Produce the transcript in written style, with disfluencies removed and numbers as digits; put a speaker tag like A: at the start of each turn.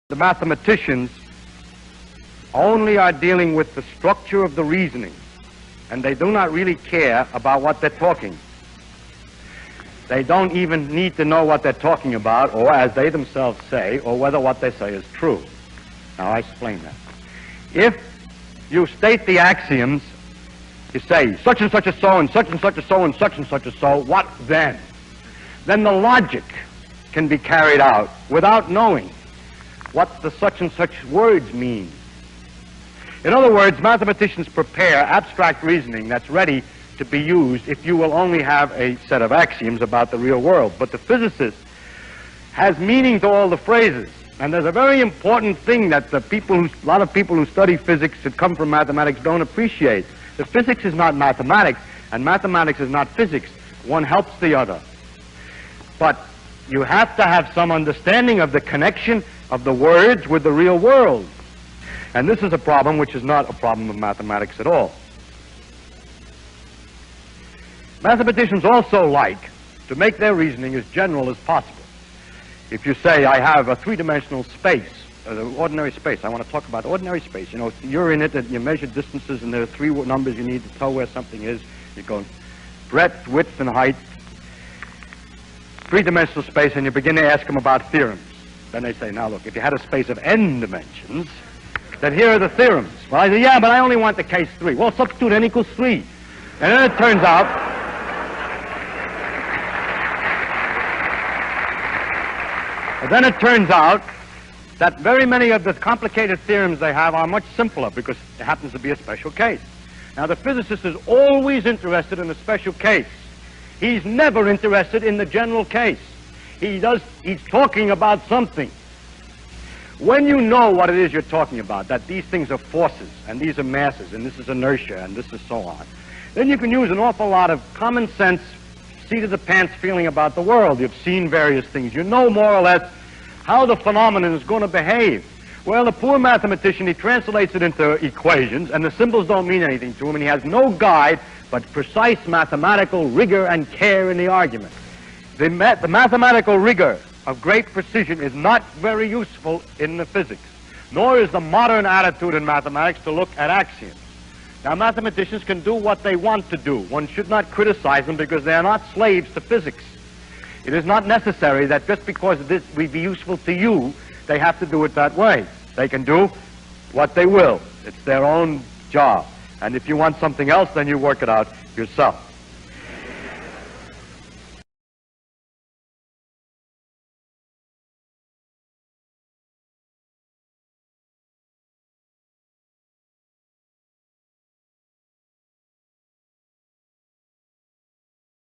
A: The mathematicians only are dealing with the structure of the reasoning, and they do not really care about what they're talking. They don't even need to know what they're talking about, or as they themselves say, or whether what they say is true. Now, I explain that. If you state the axioms, you say such and such a so, and such and such a so, and such a so, what then? Then the logic can be carried out without knowing what the such and such words mean. In other words, mathematicians prepare abstract reasoning that's ready to be used if you will only have a set of axioms about the real world. But the physicist has meaning to all the phrases. And there's a very important thing that a lot of people who study physics that come from mathematics don't appreciate. The physics is not mathematics, and mathematics is not physics. One helps the other. But you have to have some understanding of the connection of the words with the real world. And this is a problem which is not a problem of mathematics at all. Mathematicians also like to make their reasoning as general as possible. If you say, I have a three-dimensional space, ordinary space, I want to talk about ordinary space. You know, you're in it, and you measure distances, and there are three numbers you need to tell where something is. You go breadth, width, and height. Three-dimensional space, and you begin to ask them about theorems. Then they say, now look, if you had a space of n dimensions, then here are the theorems. Well, I say, yeah, but I only want the case 3. Well, substitute n equals 3. And then it turns out that very many of the complicated theorems they have are much simpler because it happens to be a special case. Now, the physicist is always interested in a special case. He's never interested in the general case. He's talking about something. When you know what it is you're talking about, that these things are forces, and these are masses, and this is inertia, and this is so on, then you can use an awful lot of common sense, seat-of-the-pants feeling about the world. You've seen various things. You know more or less how the phenomenon is going to behave. Well, the poor mathematician, he translates it into equations, and the symbols don't mean anything to him, and he has no guide but precise mathematical rigor and care in the argument. The mathematical rigor of great precision is not very useful in the physics, nor is the modern attitude in mathematics to look at axioms. Now, mathematicians can do what they want to do. One should not criticize them because they are not slaves to physics. It is not necessary that just because this will be useful to you, they have to do it that way. They can do what they will. It's their own job. And if you want something else, then you work it out yourself.